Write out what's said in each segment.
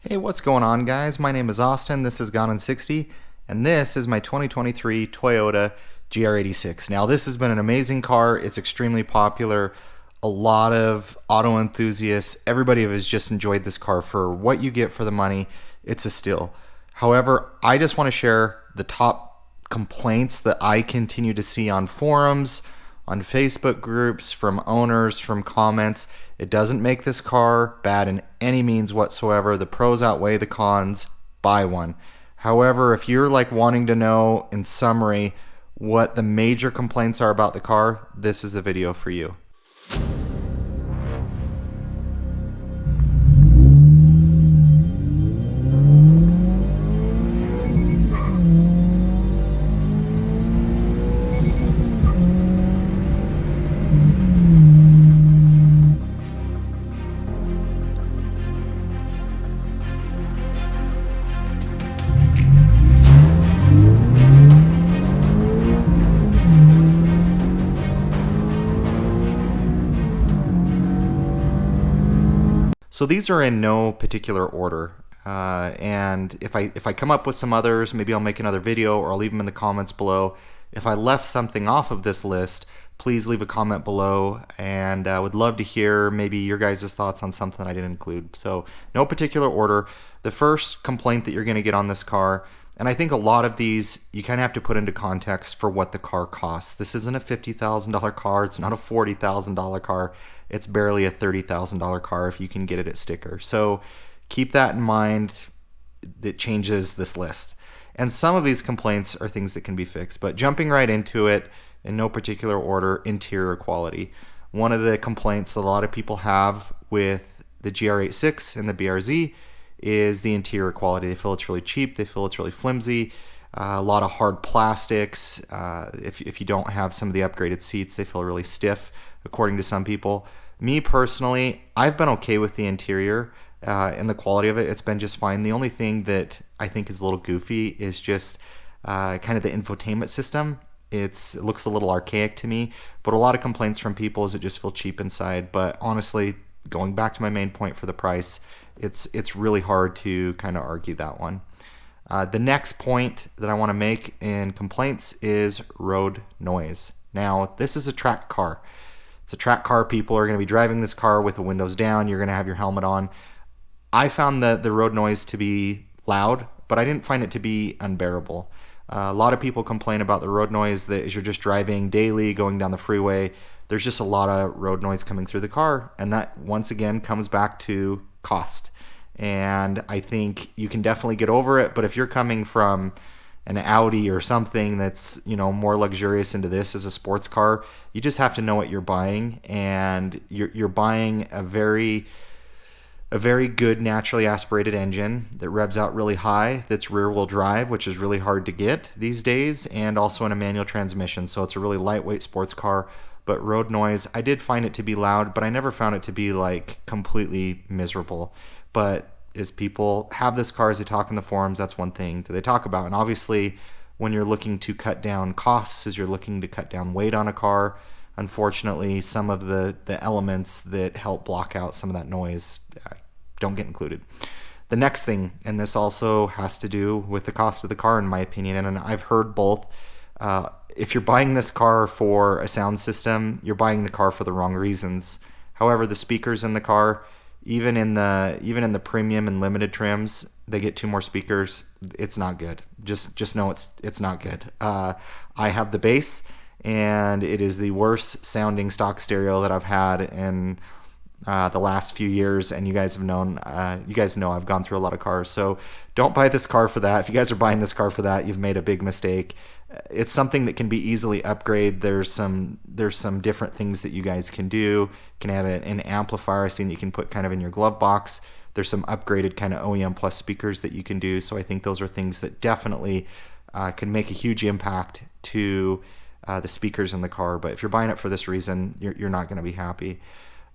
Hey, what's going on, guys? My name is Austin, this is Gr86, and this is my 2023 Toyota Gr86. Now, this has been an amazing car. It's extremely popular. A lot of auto enthusiasts, everybody has just enjoyed this car. For what you get for the money, it's a steal. However, I just want to share the top complaints that I continue to see on forums, on Facebook groups, from owners, from comments. It doesn't make this car bad in any means whatsoever. The pros outweigh the cons. Buy one. However, if you're like wanting to know in summary what the major complaints are about the car, this is the video for you. So these are in no particular order, and if I come up with some others, maybe I'll make another video or I'll leave them in the comments below. If I left something off of this list, please leave a comment below, and I would love to hear maybe your guys' thoughts on something I didn't include. So no particular order. The first complaint that you're going to get on this car, and I think a lot of these you kind of have to put into context for what the car costs. This isn't a $50,000 car. It's not a $40,000 car. It's barely a $30,000 car if you can get it at sticker. So keep that in mind. It changes this list. And some of these complaints are things that can be fixed. But jumping right into it, in no particular order, interior quality. One of the complaints a lot of people have with the GR86 and the BRZ is the interior quality. They feel it's really cheap. They feel it's really flimsy. A lot of hard plastics. If you don't have some of the upgraded seats, they feel really stiff, according to some people. Me personally, I've been okay with the interior and the quality of it. It's been just fine. The only thing that I think is a little goofy is just kind of the infotainment system. It looks a little archaic to me, but a lot of complaints from people is it just feels cheap inside. But honestly, going back to my main point for the price, it's really hard to kind of argue that one. The next point that I want to make in complaints is road noise. Now, this is a track car. It's a track car. People are going to be driving this car with the windows down. You're going to have your helmet on. I found the road noise to be loud, but I didn't find it to be unbearable. A lot of people complain about the road noise that as you're just driving daily, going down the freeway, there's just a lot of road noise coming through the car. And that, once again, comes back to cost. And I think you can definitely get over it. But if you're coming from an Audi or something that's, more luxurious into this as a sports car, you just have to know what you're buying. And you're buying a very good naturally aspirated engine that revs out really high, that's rear wheel drive, which is really hard to get these days, and also in a manual transmission. So it's a really lightweight sports car. But road noise, I did find it to be loud, but I never found it to be like completely miserable. But as people have this car, as they talk in the forums, that's one thing that they talk about. And obviously, when you're looking to cut down costs, as you're looking to cut down weight on a car, unfortunately, some of the elements that help block out some of that noise don't get included. The next thing, and this also has to do with the cost of the car, in my opinion, and I've heard both. If you're buying this car for a sound system, you're buying the car for the wrong reasons. However, the speakers in the car, even in the premium and limited trims, they get 2 more speakers. It's not good. Just know it's not good. I have the bass, and it is the worst sounding stock stereo that I've had in the last few years, and you guys know I've gone through a lot of cars. So don't buy this car for that. If you guys are buying this car for that, you've made a big mistake. It's something that can be easily upgraded. There's some different things that you guys can do. You can add an amplifier, I think, that you can put kind of in your glove box. There's some upgraded kind of OEM plus speakers that you can do. So I think those are things that definitely can make a huge impact to the speakers in the car. But if you're buying it for this reason, you're not going to be happy.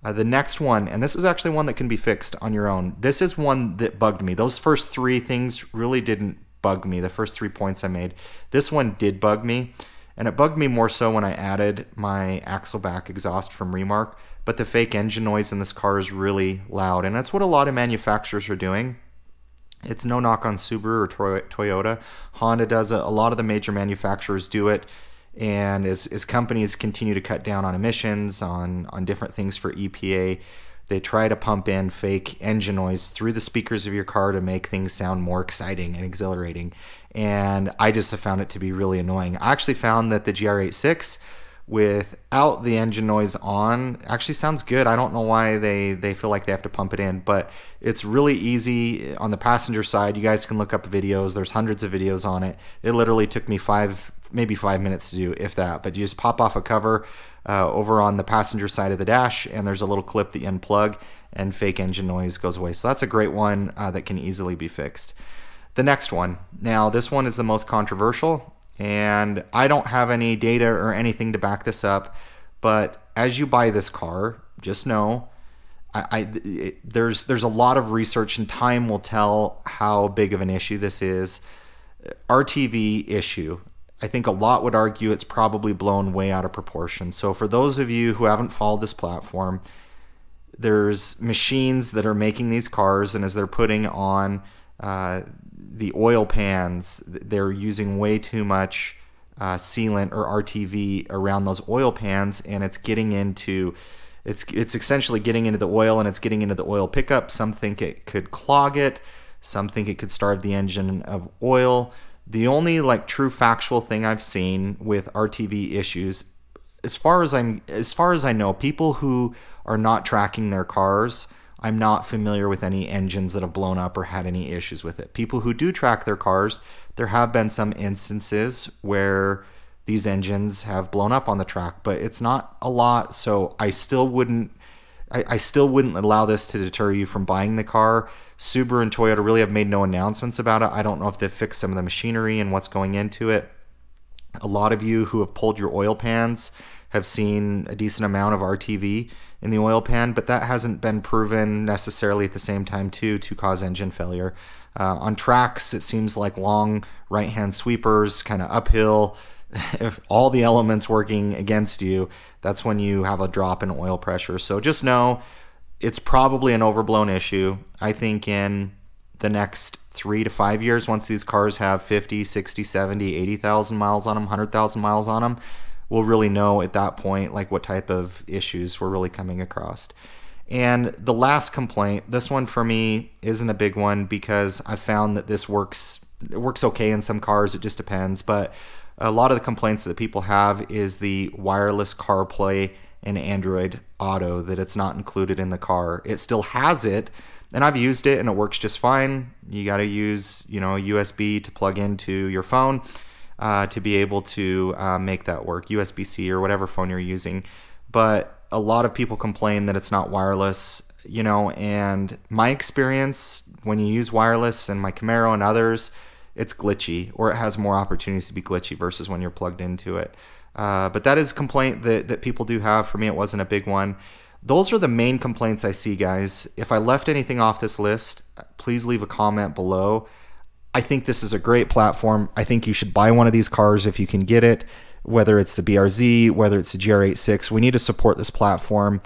The next one, and this is actually one that can be fixed on your own. This is one that bugged me. Those first 3 things really didn't bug me. The first 3 points I made. This one did bug me, and it bugged me more so when I added my axle back exhaust from Remark. But the fake engine noise in this car is really loud, and that's what a lot of manufacturers are doing. It's no knock on Subaru or Toyota. Honda does it. A lot of the major manufacturers do it. And as companies continue to cut down on emissions, on different things for EPA, they try to pump in fake engine noise through the speakers of your car to make things sound more exciting and exhilarating. And I just have found it to be really annoying. I actually found that the GR86 without the engine noise on actually sounds good. I don't know why they feel like they have to pump it in, but it's really easy on the passenger side. You guys can look up videos. There's hundreds of videos on it. It literally took me maybe 5 minutes to do, if that. But you just pop off a cover over on the passenger side of the dash, and there's a little clip that you unplug, and fake engine noise goes away. So that's a great one that can easily be fixed. The next one. Now, this one is the most controversial, and I don't have any data or anything to back this up, but as you buy this car, just know there's a lot of research, and time will tell how big of an issue this is. RTV issue. I think a lot would argue it's probably blown way out of proportion. So for those of you who haven't followed this platform, there's machines that are making these cars, and as they're putting on the oil pans, they're using way too much sealant or RTV around those oil pans, and it's essentially getting into the oil, and it's getting into the oil pickup. Some think it could clog it. Some think it could starve the engine of oil. The only true factual thing I've seen with RTV issues, as far as I know, people who are not tracking their cars, I'm not familiar with any engines that have blown up or had any issues with it. People who do track their cars, there have been some instances where these engines have blown up on the track, but it's not a lot. So I still wouldn't allow this to deter you from buying the car. Subaru and Toyota really have made no announcements about it. I don't know if they've fixed some of the machinery and what's going into it. A lot of you who have pulled your oil pans have seen a decent amount of RTV in the oil pan, but that hasn't been proven necessarily at the same time to cause engine failure. On tracks, it seems like long right-hand sweepers, kind of uphill, if all the elements working against you, that's when you have a drop in oil pressure. So just know it's probably an overblown issue. I think in the next 3 to 5 years, once these cars have 50, 60, 70, 80,000 miles on them, 100,000 miles on them, we'll really know at that point what type of issues we're really coming across. And the last complaint, this one for me isn't a big one because I found that it works okay in some cars. It just depends. But a lot of the complaints that people have is the wireless CarPlay and Android Auto, that it's not included in the car. It still has it, and I've used it and it works just fine. You got to use USB to plug into your phone to be able to make that work, USB-C or whatever phone you're using. But a lot of people complain that it's not wireless, and my experience when you use wireless and my Camaro and others, it's glitchy, or it has more opportunities to be glitchy versus when you're plugged into it. But that is a complaint that people do have. For me, it wasn't a big one. Those are the main complaints I see, guys. If I left anything off this list, please leave a comment below. I think this is a great platform. I think you should buy one of these cars if you can get it, whether it's the BRZ, whether it's the GR86. We need to support this platform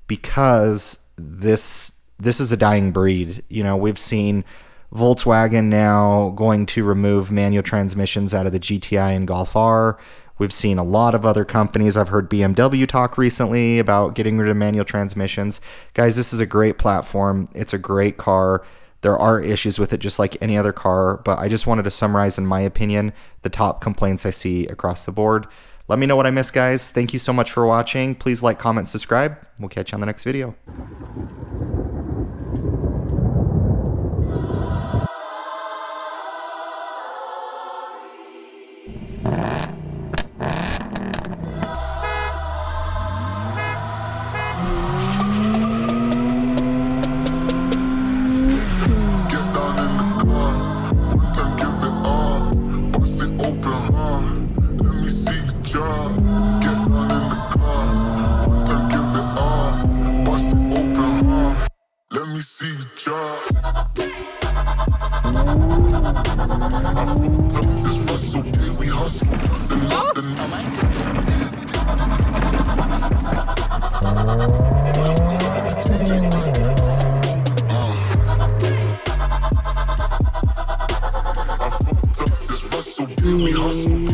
because this is a dying breed. We've seen Volkswagen now going to remove manual transmissions out of the GTI and Golf R. We've seen a lot of other companies. I've heard BMW talk recently about getting rid of manual transmissions. Guys, this is a great platform. It's a great car. There are issues with it just like any other car, but I just wanted to summarize, in my opinion, the top complaints I see across the board. Let me know what I missed, guys. Thank you so much for watching. Please like, comment, subscribe. We'll catch you on the next video. Let me see you try. I fucked up this Russell, yeah, we hustle. The We hustle.